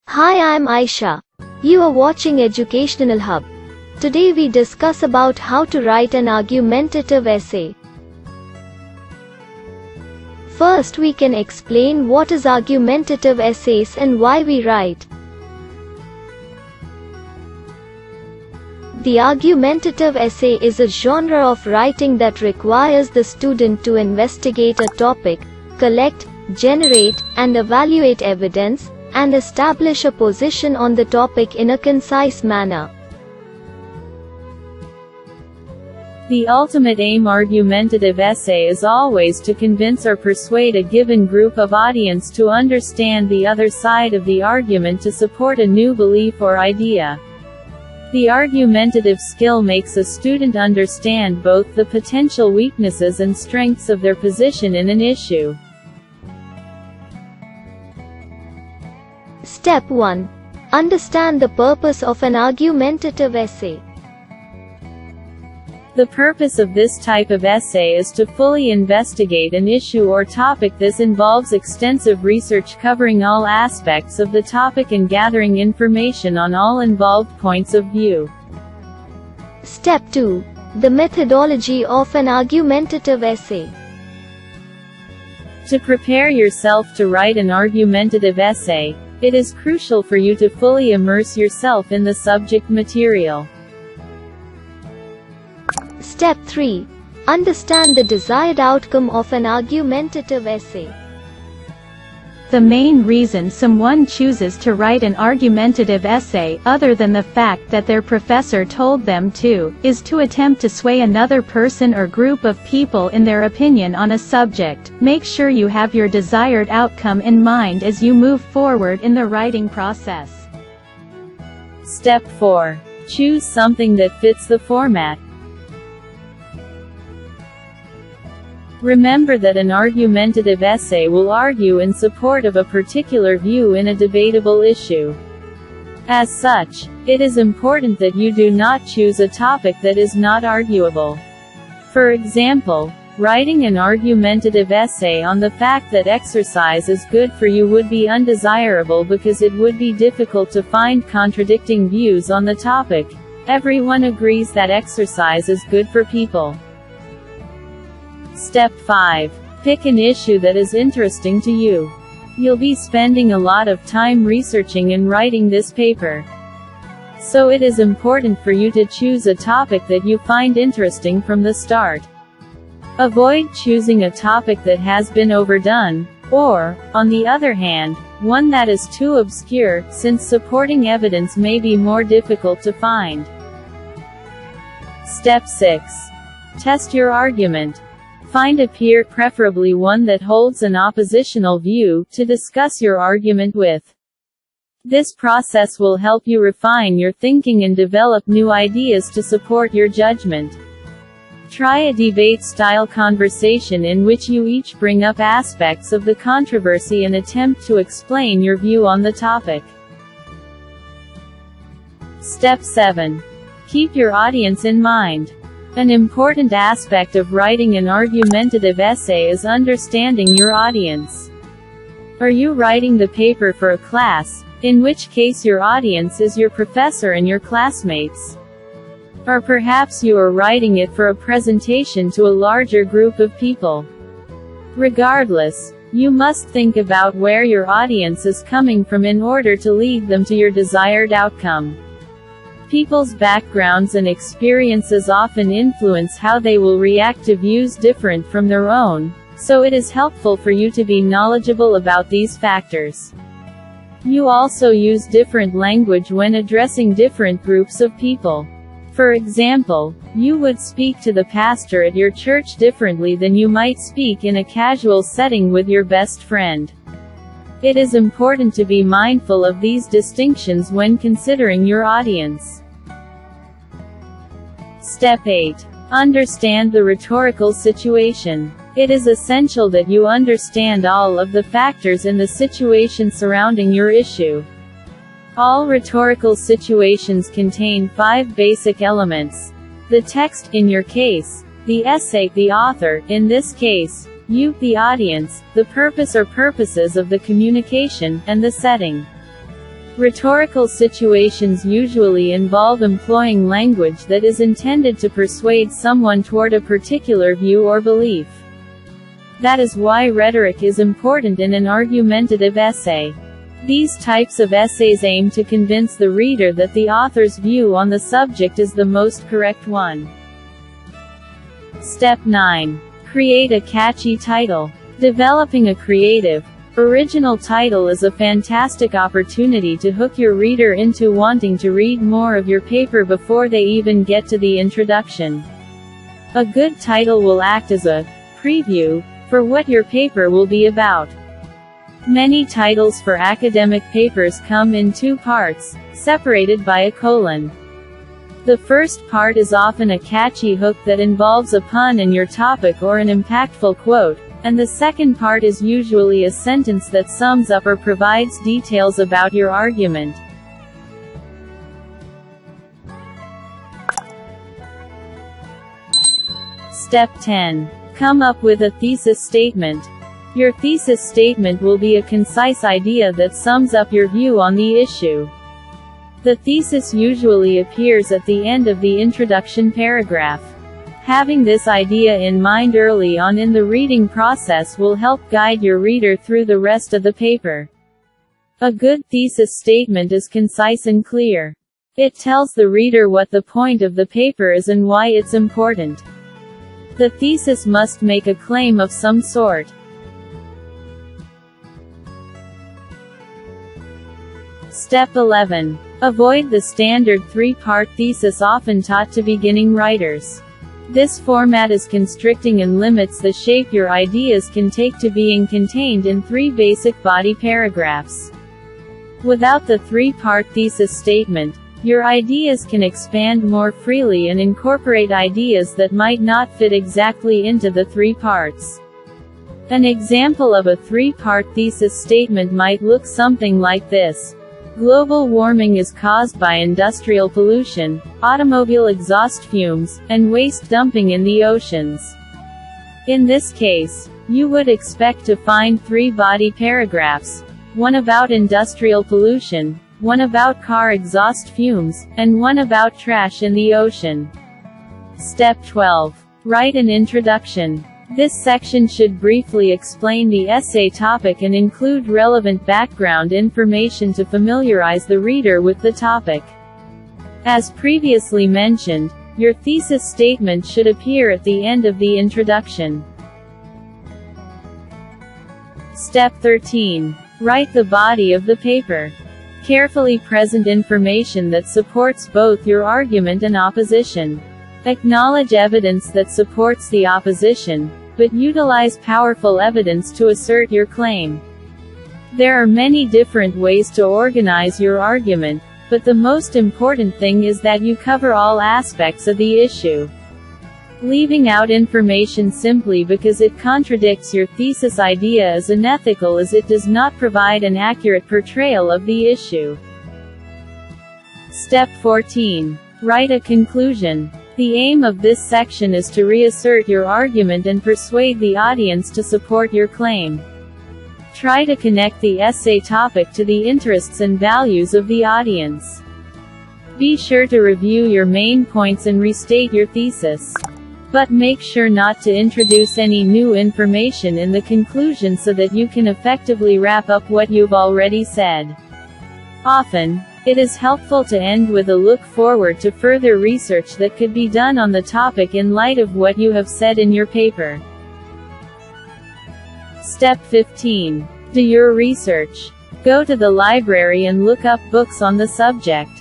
Hi, I'm Aisha. You are watching Educational Hub. Today we discuss about how to write an argumentative essay. First we can explain what is argumentative essays and why we write. The argumentative essay is a genre of writing that requires the student to investigate a topic, collect, generate, and evaluate evidence, and establish a position on the topic in a concise manner. The ultimate aim argumentative essay is always to convince or persuade a given group of audience to understand the other side of the argument to support a new belief or idea. The argumentative skill makes a student understand both the potential weaknesses and strengths of their position in an issue. Step 1. Understand the purpose of an argumentative essay. The purpose of this type of essay is to fully investigate an issue or topic. This involves extensive research covering all aspects of the topic and gathering information on all involved points of view. Step 2. The methodology of an argumentative essay. To prepare yourself to write an argumentative essay, it is crucial for you to fully immerse yourself in the subject material. Step 3. Understand the desired outcome of an argumentative essay. The main reason someone chooses to write an argumentative essay, other than the fact that their professor told them to, is to attempt to sway another person or group of people in their opinion on a subject. Make sure you have your desired outcome in mind as you move forward in the writing process. Step 4. Choose something that fits the format. Remember that an argumentative essay will argue in support of a particular view in a debatable issue. As such, it is important that you do not choose a topic that is not arguable. For example, writing an argumentative essay on the fact that exercise is good for you would be undesirable because it would be difficult to find contradicting views on the topic. Everyone agrees that exercise is good for people. Step 5. Pick an issue that is interesting to you. You'll be spending a lot of time researching and writing this paper. So it is important for you to choose a topic that you find interesting from the start. Avoid choosing a topic that has been overdone, or, on the other hand, one that is too obscure, since supporting evidence may be more difficult to find. Step 6. Test your argument. Find a peer, preferably one that holds an oppositional view, to discuss your argument with. This process will help you refine your thinking and develop new ideas to support your judgment. Try a debate-style conversation in which you each bring up aspects of the controversy and attempt to explain your view on the topic. Step 7. Keep your audience in mind. An important aspect of writing an argumentative essay is understanding your audience. Are you writing the paper for a class, in which case your audience is your professor and your classmates? Or perhaps you are writing it for a presentation to a larger group of people? Regardless, you must think about where your audience is coming from in order to lead them to your desired outcome. People's backgrounds and experiences often influence how they will react to views different from their own, so it is helpful for you to be knowledgeable about these factors. You also use different language when addressing different groups of people. For example, you would speak to the pastor at your church differently than you might speak in a casual setting with your best friend. It is important to be mindful of these distinctions when considering your audience. Step 8. Understand the rhetorical situation. It is essential that you understand all of the factors in the situation surrounding your issue. All rhetorical situations contain 5 basic elements: the text, in your case; the essay, the author, in this case; you, the audience; the purpose or purposes of the communication; and the setting. Rhetorical situations usually involve employing language that is intended to persuade someone toward a particular view or belief. That is why rhetoric is important in an argumentative essay. These types of essays aim to convince the reader that the author's view on the subject is the most correct one. Step 9. Create a catchy title. Developing a creative, original title is a fantastic opportunity to hook your reader into wanting to read more of your paper before they even get to the introduction. A good title will act as a preview for what your paper will be about. Many titles for academic papers come in two parts, separated by a colon. The first part is often a catchy hook that involves a pun in your topic or an impactful quote, and the second part is usually a sentence that sums up or provides details about your argument. Step 10. Come up with a thesis statement. Your thesis statement will be a concise idea that sums up your view on the issue. The thesis usually appears at the end of the introduction paragraph. Having this idea in mind early on in the reading process will help guide your reader through the rest of the paper. A good thesis statement is concise and clear. It tells the reader what the point of the paper is and why it's important. The thesis must make a claim of some sort. Step 11. Avoid the standard three-part thesis often taught to beginning writers. This format is constricting and limits the shape your ideas can take to being contained in three basic body paragraphs. Without the three-part thesis statement, your ideas can expand more freely and incorporate ideas that might not fit exactly into the three parts. An example of a three-part thesis statement might look something like this. Global warming is caused by industrial pollution, automobile exhaust fumes, and waste dumping in the oceans. In this case, you would expect to find three body paragraphs, one about industrial pollution, one about car exhaust fumes, and one about trash in the ocean. Step 12. Write an introduction. This section should briefly explain the essay topic and include relevant background information to familiarize the reader with the topic. As previously mentioned, your thesis statement should appear at the end of the introduction. Step 13. Write the body of the paper. Carefully present information that supports both your argument and opposition. Acknowledge evidence that supports the opposition, but utilize powerful evidence to assert your claim. There are many different ways to organize your argument, but the most important thing is that you cover all aspects of the issue. Leaving out information simply because it contradicts your thesis idea is unethical, as it does not provide an accurate portrayal of the issue. Step 14. Write a conclusion. The aim of this section is to reassert your argument and persuade the audience to support your claim. Try to connect the essay topic to the interests and values of the audience. Be sure to review your main points and restate your thesis. But make sure not to introduce any new information in the conclusion so that you can effectively wrap up what you've already said. Often, it is helpful to end with a look forward to further research that could be done on the topic in light of what you have said in your paper. Step 15. Do your research. Go to the library and look up books on the subject.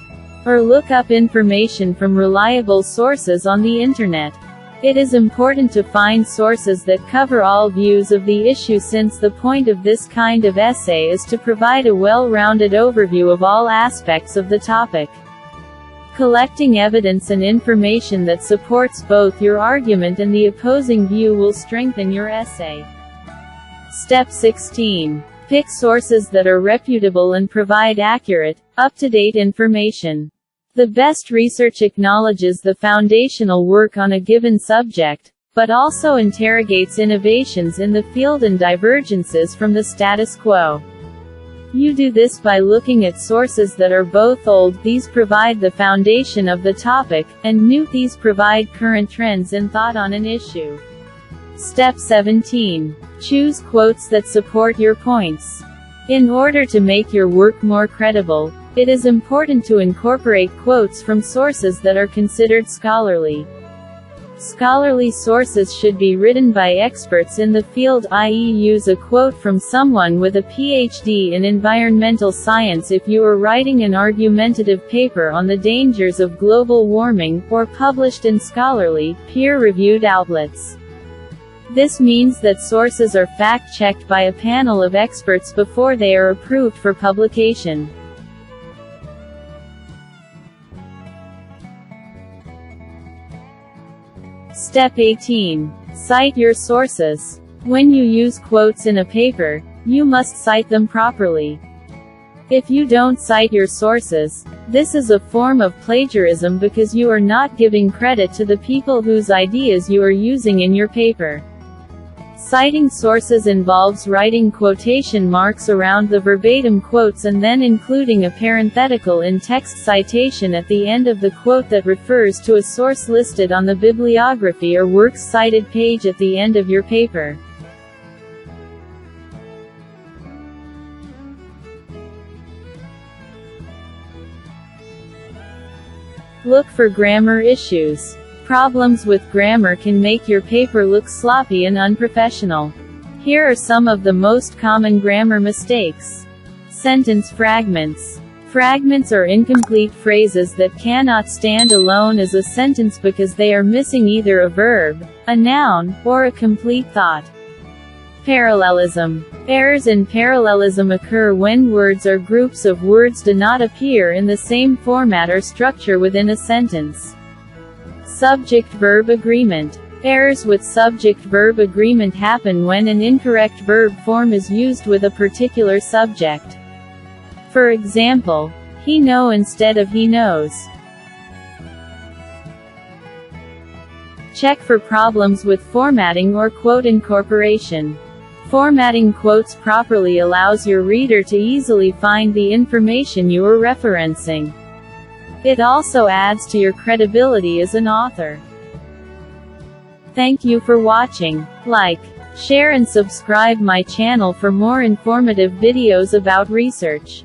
Or look up information from reliable sources on the internet. It is important to find sources that cover all views of the issue, since the point of this kind of essay is to provide a well-rounded overview of all aspects of the topic. Collecting evidence and information that supports both your argument and the opposing view will strengthen your essay. Step 16. Pick sources that are reputable and provide accurate, up-to-date information. The best research acknowledges the foundational work on a given subject, but also interrogates innovations in the field and divergences from the status quo. You do this by looking at sources that are both old, these provide the foundation of the topic, and new, these provide current trends in thought on an issue. Step 17. Choose quotes that support your points. In order to make your work more credible, it is important to incorporate quotes from sources that are considered scholarly. Scholarly sources should be written by experts in the field, i.e., use a quote from someone with a PhD in environmental science if you are writing an argumentative paper on the dangers of global warming, or published in scholarly, peer-reviewed outlets. This means that sources are fact-checked by a panel of experts before they are approved for publication. Step 18. Cite your sources. When you use quotes in a paper, you must cite them properly. If you don't cite your sources, this is a form of plagiarism because you are not giving credit to the people whose ideas you are using in your paper. Citing sources involves writing quotation marks around the verbatim quotes and then including a parenthetical in-text citation at the end of the quote that refers to a source listed on the bibliography or works cited page at the end of your paper. Look for grammar issues. Problems with grammar can make your paper look sloppy and unprofessional. Here are some of the most common grammar mistakes. Sentence fragments. Fragments are incomplete phrases that cannot stand alone as a sentence because they are missing either a verb, a noun, or a complete thought. Parallelism. Errors in parallelism occur when words or groups of words do not appear in the same format or structure within a sentence. Subject-verb agreement. Errors with subject-verb agreement happen when an incorrect verb form is used with a particular subject. For example, he know instead of he knows. Check for problems with formatting or quote incorporation. Formatting quotes properly allows your reader to easily find the information you are referencing. It also adds to your credibility as an author. Thank you for watching. Like, share and subscribe my channel for more informative videos about research.